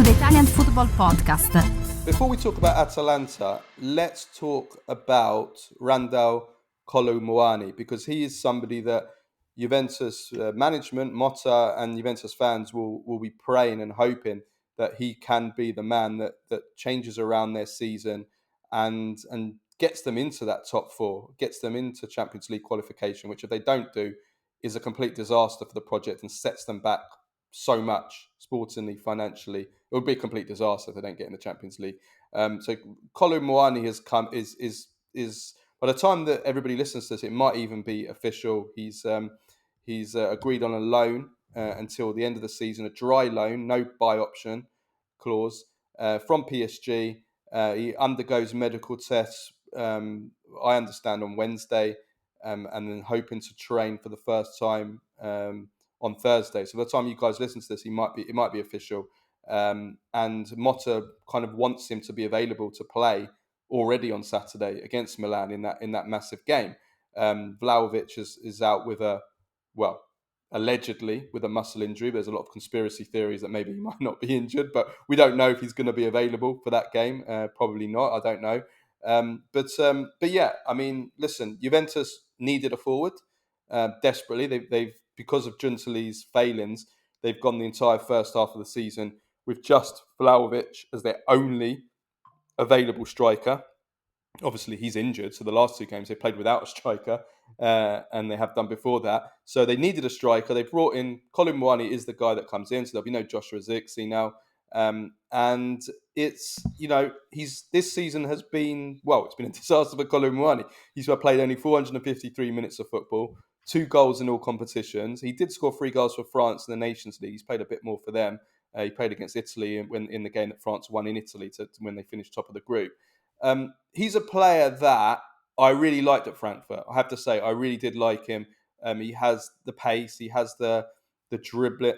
the Italian Football Podcast. Before we talk about Atalanta, let's talk about Randal Kolo Muani, because he is somebody that Juventus management, Motta, and Juventus fans will be praying and hoping that he can be the man that changes around their season and gets them into that top four, gets them into Champions League qualification, which if they don't do is a complete disaster for the project and sets them back so much sportingly, financially. It would be a complete disaster if they don't get in the Champions League. So Kolo Muani has come is by the time that everybody listens to this, it might even be official. He's agreed on a loan until the end of the season, a dry loan, no buy option clause from PSG. He undergoes medical tests. I understand on Wednesday, and then hoping to train for the first time on Thursday. So by the time you guys listen to this, it might be official. And Motta kind of wants him to be available to play already on Saturday against Milan in that massive game. Vlahovic is out with allegedly with a muscle injury. There's a lot of conspiracy theories that maybe he might not be injured, but we don't know if he's going to be available for that game. Probably not. I don't know. But yeah, I mean, listen, Juventus needed a forward desperately. They've because of Giuntoli's failings, they've gone the entire first half of the season with just Vlahovic as their only available striker. Obviously, he's injured, so the last two games they played without a striker, and they have done before that. So they needed a striker. They brought in Kolo Muani is the guy that comes in, so there'll be no Joshua Zirkzee now. And it's this season has been it's been a disaster for Kolo Muani. He's played only 453 minutes of football, 2 goals in all competitions. He did score 3 goals for France in the Nations League. He's played a bit more for them. He played against Italy in the game that France won in Italy to when they finished top of the group. He's a player that I really liked at Frankfurt. I have to say, I really did like him. He has the pace. He has the dribbling.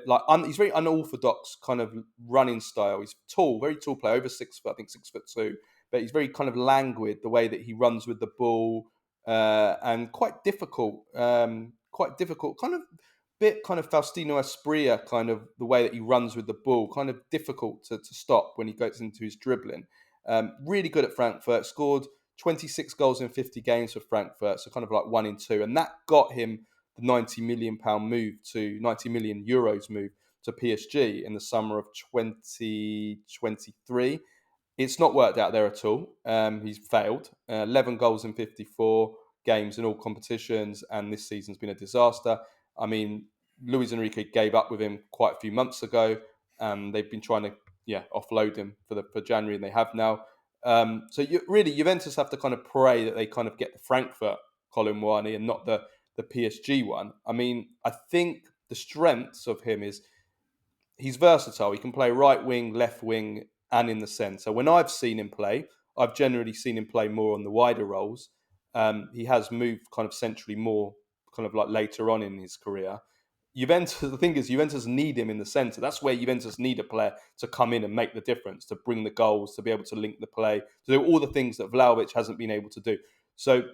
He's very unorthodox kind of running style. He's tall, very tall player, over 6 foot, I think 6'2". But he's very kind of languid the way that he runs with the ball, and quite difficult. Kind of bit kind of Faustino Asprilla, kind of the way that he runs with the ball, kind of difficult to stop when he goes into his dribbling. Really good at Frankfurt, scored 26 goals in 50 games for Frankfurt, so kind of like 1 in 2. And that got him the €90 million move to PSG in the summer of 2023. It's not worked out there at all. He's failed. 11 goals in 54 games in all competitions, and this season's been a disaster. I mean, Luis Enrique gave up with him quite a few months ago, and they've been trying to offload him for January, and they have now. So Juventus have to kind of pray that they kind of get the Frankfurt Kolo Muani and not the PSG one. I mean, I think the strengths of him is he's versatile. He can play right wing, left wing, and in the centre. When I've seen him play, I've generally seen him play more on the wider roles. He has moved kind of centrally more kind of like later on in his career. Juventus need him in the centre. That's where Juventus need a player to come in and make the difference, to bring the goals, to be able to link the play, to do all the things that Vlahovic hasn't been able to do. So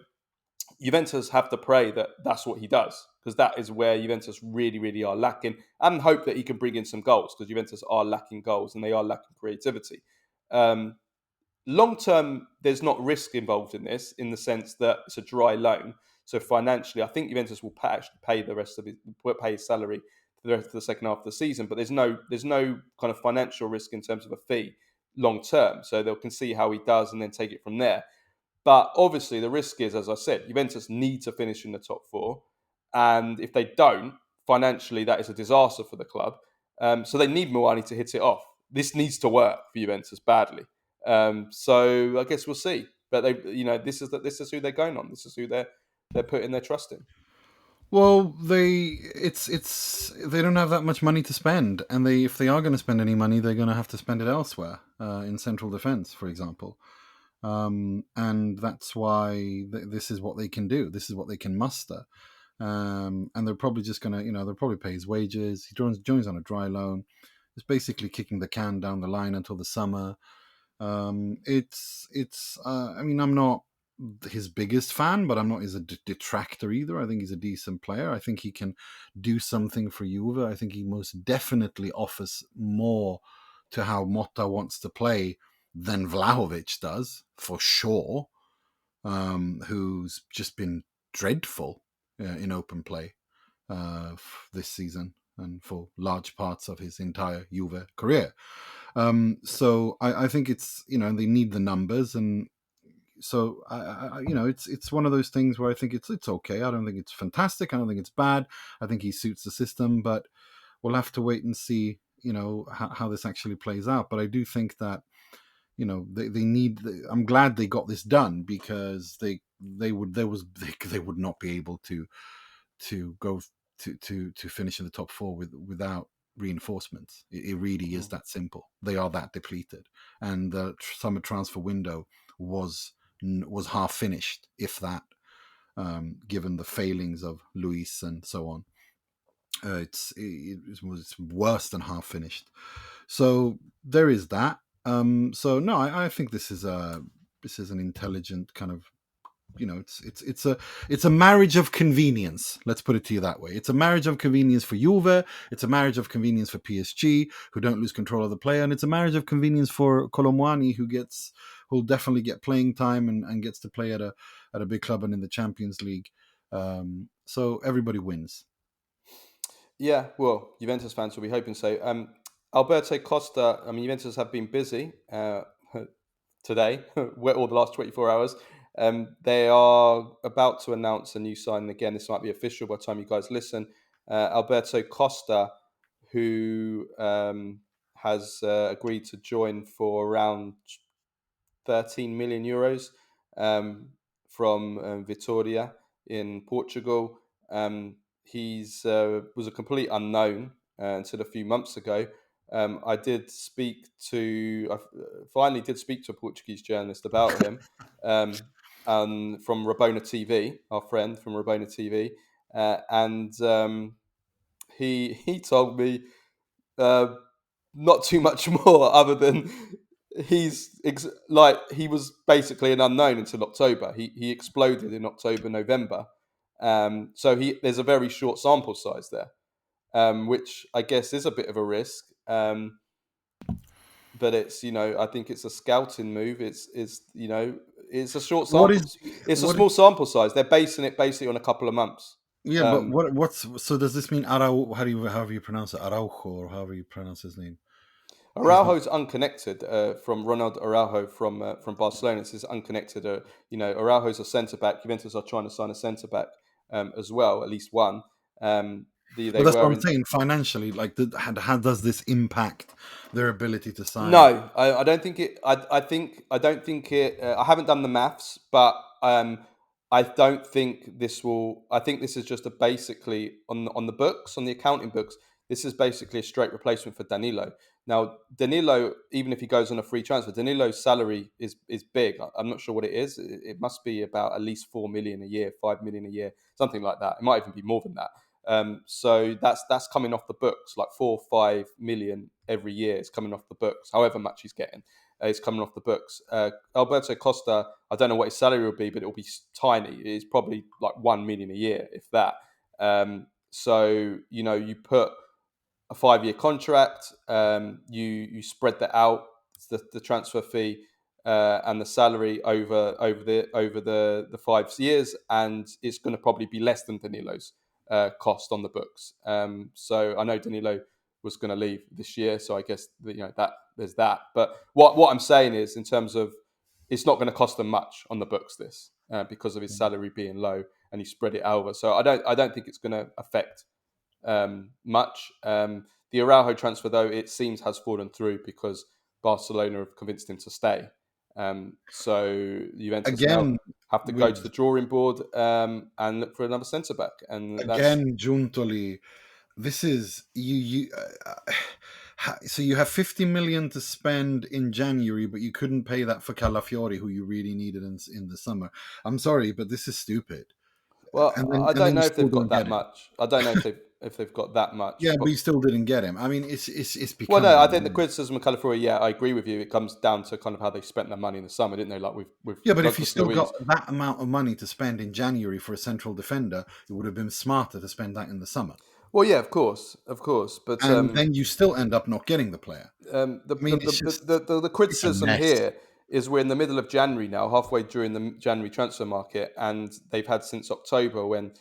Juventus have to pray that that's what he does, because that is where Juventus really, really are lacking, and hope that he can bring in some goals, because Juventus are lacking goals and they are lacking creativity. Long term, there's not risk involved in this, in the sense that it's a dry loan. So financially, I think Juventus will actually pay his salary for the rest of the second half of the season. But there's no kind of financial risk in terms of a fee long term. So they can see how he does and then take it from there. But obviously, the risk is, as I said, Juventus need to finish in the top 4, and if they don't, financially, that is a disaster for the club. So they need Muani to hit it off. This needs to work for Juventus badly. So I guess we'll see. But this is who they're going on. This is who they're putting their trust in. Well, they don't have that much money to spend, and if they are going to spend any money, they're going to have to spend it elsewhere, in central defence, for example. And that's why this is what they can do. This is what they can muster. And they're probably just going to, they'll probably pay his wages. He joins on a dry loan. It's basically kicking the can down the line until the summer. I mean, I'm not his biggest fan, but I'm not his detractor either. I think he's a decent player. I think he can do something for Juve. I think he most definitely offers more to how Motta wants to play than Vlahovic does, for sure, who's just been dreadful in open play this season and for large parts of his entire Juve career. So I think it's, they need the numbers, and so it's one of those things where I think it's okay. I don't think it's fantastic. I don't think it's bad. I think he suits the system, but we'll have to wait and see, how this actually plays out. But I do think that, they need. I'm glad they got this done, because they would not be able to go to finish in the top four without reinforcements. It really is that simple. They are that depleted, and the summer transfer window was half finished, if that, given the failings of Luis and so on. It was worse than half finished. So there is that. So no, I think this is an intelligent kind of, it's a marriage of convenience. Let's put it to you that way. It's a marriage of convenience for Juve. It's a marriage of convenience for PSG, who don't lose control of the player, and it's a marriage of convenience for Kolo Muani, who'll definitely get playing time and gets to play at a big club and in the Champions League. So everybody wins. Yeah, well, Juventus fans will be hoping so. Alberto Costa, Juventus have been busy today, or the last 24 hours. They are about to announce a new signing. Again, this might be official by the time you guys listen. Alberto Costa, who has agreed to join for around 13 million euros from Vitória in Portugal. He's was a complete unknown until a few months ago. I finally did speak to a Portuguese journalist about him, from Rabona TV, our friend from Rabona TV, and he told me not too much more, other than he was basically an unknown until October. He exploded in October, November. So there's a very short sample size there, which I guess is a bit of a risk. But it's, I think it's a scouting move. It's it's a short sample. It's a small sample size. They're basing it basically on a couple of months. Yeah, but what's so? Does this mean Araujo? However you pronounce it, Araujo, or however you pronounce his name? Araujo's unconnected from Ronald Araujo from Barcelona. This is unconnected. Araujo's a centre back. Juventus are trying to sign a centre back as well, at least one. That's what I'm saying. Financially, like, how does this impact their ability to sign? No, I don't think it. I don't think it. I haven't done the maths, but I don't think this will. I think this is just basically on the books, on the accounting books. This is basically a straight replacement for Danilo. Now, Danilo, even if he goes on a free transfer, Danilo's salary is big. I'm not sure what it is. It must be about at least 4 million a year, 5 million a year, something like that. It might even be more than that. So that's coming off the books, like 4 or 5 million every year is coming off the books. However much he's getting, is coming off the books. Alberto Costa, I don't know what his salary will be, but it will be tiny. It's probably like 1 million a year, if that. So you put a 5-year contract. You spread that out, the transfer fee and the salary over the 5 years, and it's going to probably be less than Danilo's cost on the books. So I know Danilo was going to leave this year, so I guess that there's that. But what I'm saying is, in terms of, it's not going to cost them much on the books this because of his salary being low, and he spread it over. So I don't think it's going to affect much. The Araujo transfer, though, it seems has fallen through because Barcelona have convinced him to stay. So Juventus now have to go to the drawing board and look for another centre back. And again, Giuntoli, this is you. So you have 50 million to spend in January, but you couldn't pay that for Calafiori, who you really needed in the summer. I'm sorry, but this is stupid. Well, I don't know if they've got that much. I don't know if they've got that much. Yeah, but you still didn't get him. I mean, it's becoming... Well, no, I think the criticism of Calafiori, yeah, I agree with you. It comes down to kind of how they spent their money in the summer, didn't they? Like with yeah, but if you still got that amount of money to spend in January for a central defender, it would have been smarter to spend that in the summer. Well, yeah, of course, but and then you still end up not getting the player. the, I mean, it's just the it's a criticism mess. here is we're in the middle of January now, halfway during the January transfer market, and they've had since October when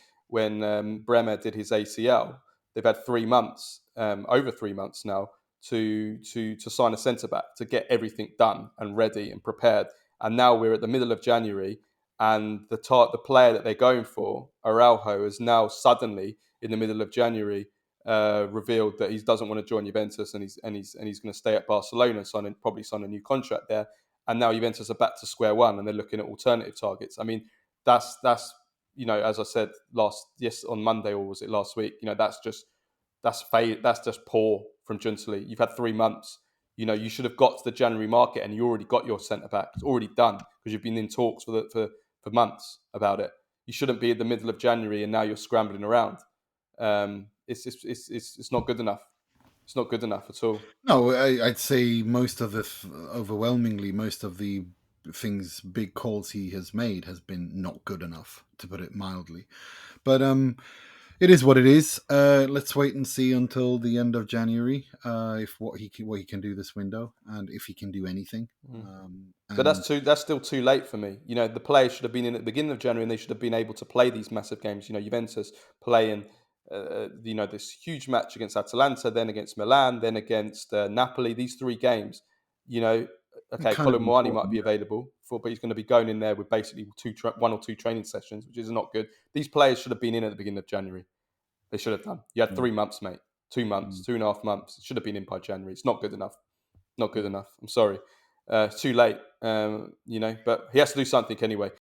Bremer did his ACL. They've had 3 months, over 3 months now, to sign a centre back, to get everything done and ready and prepared. And now we're at the middle of January, and the player that they're going for, Araujo, is now suddenly in the middle of January revealed that he doesn't want to join Juventus, and he's going to stay at Barcelona, probably sign a new contract there. And now Juventus are back to square one, and they're looking at alternative targets. I mean, that's as I said on Monday, or was it last week? That's just poor from Giuntoli. You've had 3 months. You should have got to the January market, and you already got your centre back. It's already done because you've been in talks for months about it. You shouldn't be in the middle of January and now you're scrambling around. It's not good enough. It's not good enough at all. No, I'd say overwhelmingly, most of the big calls he has made has been not good enough, to put it mildly. But it is what it is. Let's wait and see until the end of January if what he can do this window, and if he can do anything. But that's still too late for me. The players should have been in at the beginning of January, and they should have been able to play these massive games. Juventus playing this huge match against Atalanta, then against Milan, then against Napoli. These 3 games, okay, Kolo Muani might be available but he's going to be going in there with basically 1 or 2 training sessions, which is not good. These players should have been in at the beginning of January. They should have done. You had 3 months, mate. 2 months, 2.5 months. It should have been in by January. It's not good enough. Not good enough. I'm sorry. It's too late, but he has to do something anyway.